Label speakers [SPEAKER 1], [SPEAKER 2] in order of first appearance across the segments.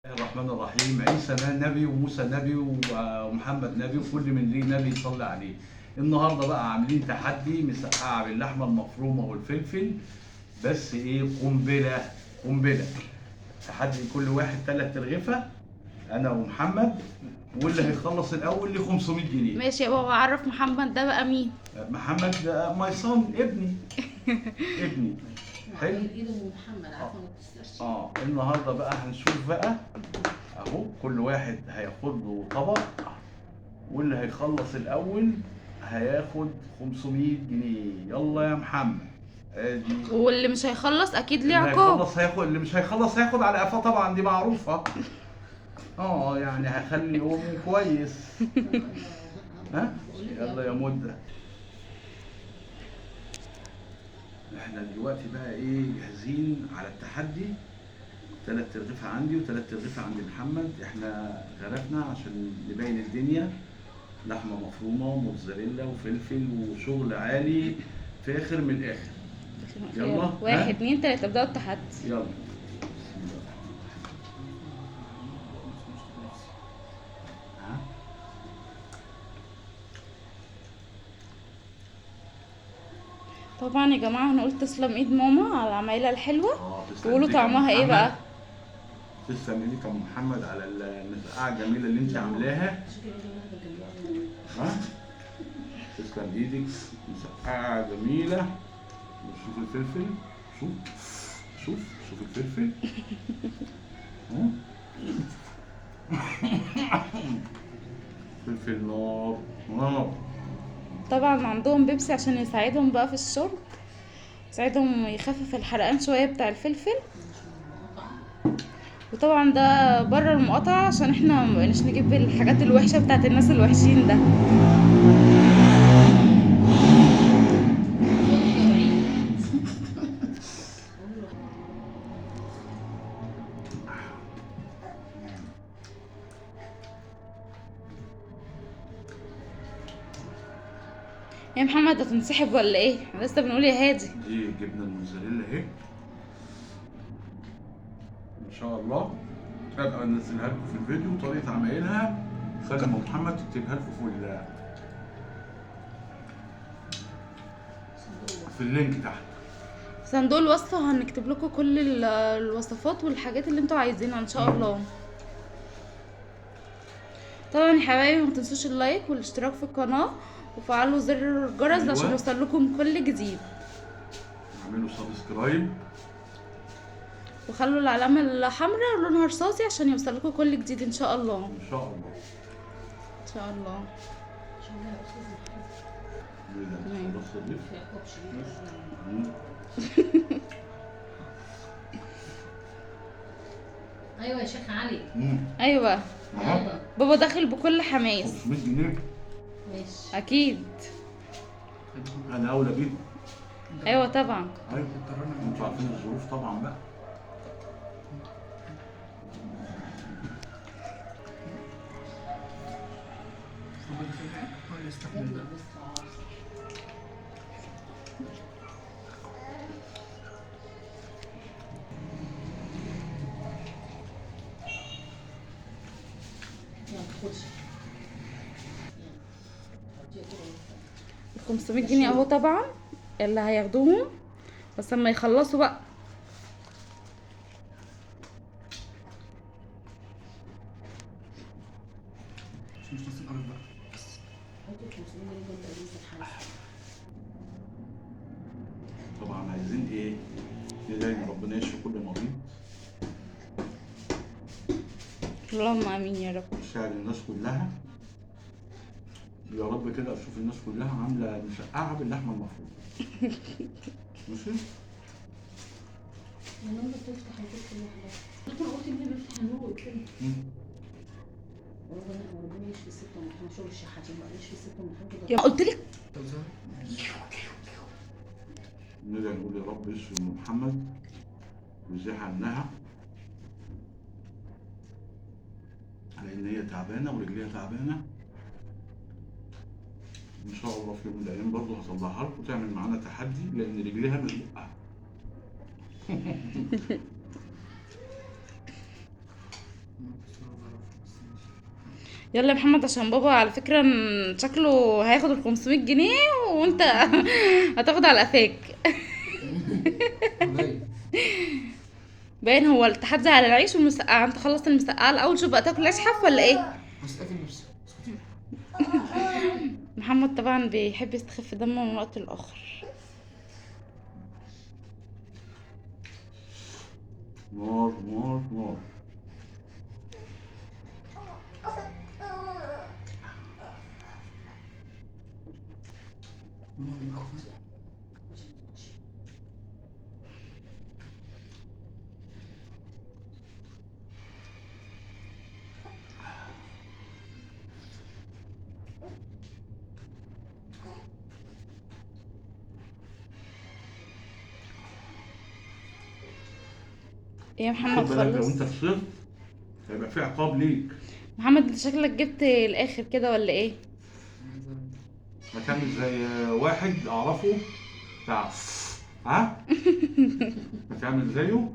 [SPEAKER 1] الرحمن الرحيم. عيسى نبي وموسى نبي ومحمد نبي وكل من ليه نبي يصلي عليه. النهارده بقى عاملين تحدي مسقعه باللحمه المفرومه والفلفل، بس ايه، قنبله قنبله. تحدي كل واحد 3 ترغفه، انا ومحمد، واللي هيخلص الاول ل 500 جنيه.
[SPEAKER 2] ماشي يا بابا، عرف محمد ده بقى مين؟
[SPEAKER 1] محمد ده ماي صن، ابني. ابني. حلو.
[SPEAKER 3] ايده محمد عارفه ما تسترش.
[SPEAKER 1] النهارده بقى هنشوف بقى اهو، كل واحد هياخد له طبق، واللي هيخلص الاول هياخد 500 جنيه. يلا يا محمد. ادي.
[SPEAKER 2] واللي مش هيخلص اكيد ليه
[SPEAKER 1] اللي
[SPEAKER 2] عقاب.
[SPEAKER 1] هيخلص هياخد، اللي مش هيخلص هياخد على قفاه طبعا، دي معروفه. يعني هخلي يومه كويس. ها يلا يا مده. احنا دلوقتي بقى ايه، جاهزين على التحدي. 3 ترغيفة عندي و3 ترغيفة عند محمد. احنا غرفنا عشان نبين الدنيا، لحمة مفرومة وموتزاريلا وفلفل وشغل عالي فاخر من الاخر. يلا
[SPEAKER 2] 1 2 3 ابدأوا التحدي.
[SPEAKER 1] يلا. ها؟
[SPEAKER 2] طبعا يا جماعه هنقول تسلم ايد ماما على العمايله الحلوه.
[SPEAKER 1] تسلم
[SPEAKER 2] وقولوا
[SPEAKER 1] ايدك يا
[SPEAKER 2] طعمها ايه
[SPEAKER 1] محمد.
[SPEAKER 2] بقى.
[SPEAKER 1] تسلم ايدك يا محمد على المسقعة الجميلة اللي انت عاملاها. ها؟ تسلم ايدك، مسقعة جميلة. وشوف الفلفل، شوف شوف شوف الفلفل. ها؟ فلفل نار نار.
[SPEAKER 2] طبعا عندهم بيبسي عشان يساعدهم بقى في الشرب، يساعدهم يخفف الحرقان شويه بتاع الفلفل. وطبعا ده بره المقاطعه عشان احنا مبقناش نجيب الحاجات الوحشه بتاعت الناس الوحشين ده. يا محمد هتنسحب ولا ايه؟ احنا لسه بنقول يا هادي.
[SPEAKER 1] دي جبنه الموزاريلا اهي، ان شاء الله. ابقى انزلها لكم في الفيديو طريقه عمايلها. خلي ام محمد تكتبها لكم في اللينك تحت.
[SPEAKER 2] صندوق الوصفة هنكتب لكم كل الوصفات والحاجات اللي انتوا عايزينها ان شاء الله. طبعا يا حبايبي ما تنسوش اللايك والاشتراك في القناة وفعلوا زر الجرس
[SPEAKER 1] أيوة.
[SPEAKER 2] عشان يوصل لكم كل جديد.
[SPEAKER 1] اعملوا سبسكرايب
[SPEAKER 2] وخلوا العلامة الحمراء لونها رصاصي عشان يوصل لكم كل جديد ان شاء الله.
[SPEAKER 1] ان شاء الله.
[SPEAKER 2] ان شاء الله.
[SPEAKER 3] ايوه يا شيخ علي.
[SPEAKER 2] ايوه بابا داخل بكل حماس.
[SPEAKER 1] 500 جنيه
[SPEAKER 3] ماشي.
[SPEAKER 2] اكيد.
[SPEAKER 1] انا اولى بيهم.
[SPEAKER 2] ايوه طبعا.
[SPEAKER 1] ايوه انتوا عارفين الظروف طبعا بقى.
[SPEAKER 2] ال 500 جنيه اهو طبعا اللي هياخدوهم، بس لما يخلصوا بقى.
[SPEAKER 1] طبعا عايزين ايه، ندعي ان ربنا يشفي كل مريض.
[SPEAKER 2] اللهم امين يا رب.
[SPEAKER 1] يساعد الناس كلها يا رب كده. اشوف الناس كلها عامله مسقعه باللحمه المفرومه. ماشي.
[SPEAKER 3] انا قلت تفتح كل حاجه. انت قلت لي بفتح النور قلت لي ربنا يشفي الست ومحمد. شغل الشحاتين بقى يشفي الست ومحمد.
[SPEAKER 2] يا قلت لك
[SPEAKER 1] ندعي نقول يا رب يشفي ام محمد ويزيح عنها، لان هي تعبانه ورجليها تعبانه. ان شاء الله في يوم من الايام برضه هطلعها لكم تعمل معانا تحدي، لان رجليها مش بقها.
[SPEAKER 2] يلا يا محمد عشان بابا على فكرة شكله هياخد ال 500 جنيه وانت هتاخد على قفاك. باين هو التحدي على العيش والمسقعة. انت خلصت المسقعة الاول، شوف بقى تاكل عيش حاف ولا ايه؟ محمد طبعا بيحب يستخف دمه من وقت لاخر.
[SPEAKER 1] نار نار نار.
[SPEAKER 2] ايه يا
[SPEAKER 1] خد
[SPEAKER 2] محمد
[SPEAKER 1] بالك لو
[SPEAKER 2] خلص؟
[SPEAKER 1] انت خسرت هيبقى في عقاب ليك.
[SPEAKER 2] محمد انت شكلك جبت الاخر كده ولا ايه؟
[SPEAKER 1] هتعمل زي واحد اعرفه بتاع ها. هتعمل زيه.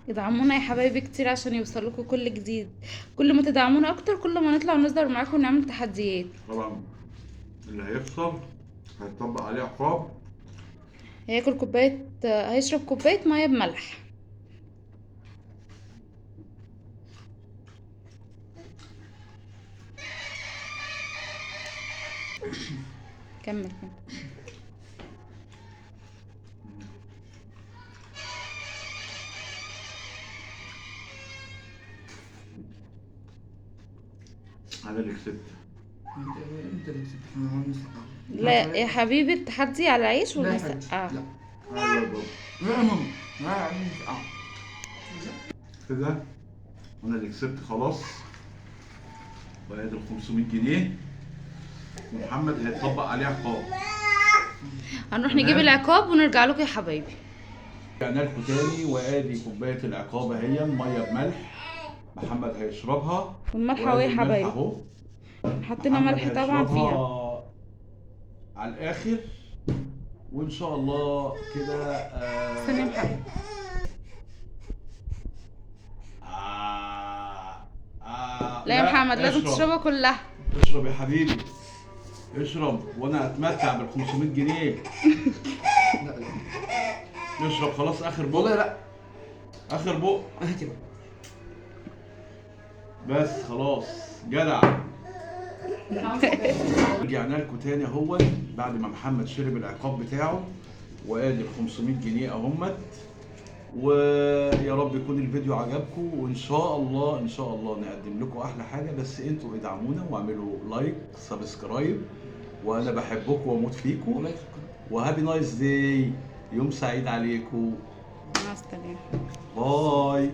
[SPEAKER 2] ادعمونا يا حبايبي كتير عشان يوصلكوا كل جديد. كل ما تدعمونا اكتر كل ما نطلع ونصدر معاكم ونعمل تحديات.
[SPEAKER 1] طبعا اللي هيخسر هيطبق عليه عقاب.
[SPEAKER 2] هياكل كوباية، هيشرب كوباية مية بملح. كمل كمل.
[SPEAKER 1] انا اللي كسبت.
[SPEAKER 4] انت اللي كسبت، احنا ما نستحق.
[SPEAKER 2] لا يا حبيبي التحدي على العيش
[SPEAKER 4] لا يا حبيبي،
[SPEAKER 2] والمسقعة.
[SPEAKER 4] لا
[SPEAKER 1] ايوه يا بابا.
[SPEAKER 4] لا يا ماما، لا يا عم
[SPEAKER 1] كده انا اللي كسبت خلاص. وادي ال 500 جنيه ومحمد هيطبق عليه عقاب.
[SPEAKER 2] هنروح نجيب العقاب ونرجع لكم يا حبايبي.
[SPEAKER 1] رجعنا لكم تاني وادي كوبايه العقاب اهي، ميه بملح. محمد هيشربها.
[SPEAKER 2] والملح اهو
[SPEAKER 1] وادي
[SPEAKER 2] يا
[SPEAKER 1] الملح
[SPEAKER 2] حبايبي.
[SPEAKER 1] اهو.
[SPEAKER 2] حطينا
[SPEAKER 1] محمد
[SPEAKER 2] ملح طبعا
[SPEAKER 1] هيشربها
[SPEAKER 2] فيها.
[SPEAKER 1] على الاخر. وان شاء الله كده
[SPEAKER 2] استنى يا محمد. لا يا محمد لازم
[SPEAKER 1] اشرب.
[SPEAKER 2] تشربها كلها.
[SPEAKER 1] اشرب يا حبيبي، اشرب وانا اتمتع بال 500 جنيه.
[SPEAKER 4] لا لا
[SPEAKER 1] اشرب خلاص اخر بق.
[SPEAKER 4] والله لا.
[SPEAKER 1] اخر بق
[SPEAKER 4] هاتي بقى.
[SPEAKER 1] بس خلاص جدع. رجعنا لكم تاني اهو بعد ما محمد شرب العقاب بتاعه. وادي ال 500 جنيه اهمت. ويا رب يكون الفيديو عجبكم، وان شاء الله ان شاء الله نقدم لكم احلى حاجه. بس انتوا ادعمونا واعملوا لايك سبسكرايب، وانا بحبكم واموت فيكم.
[SPEAKER 4] والله شكرا.
[SPEAKER 1] وهابي نايس داي، يوم سعيد عليكم.
[SPEAKER 2] مع السلامة.
[SPEAKER 1] باي.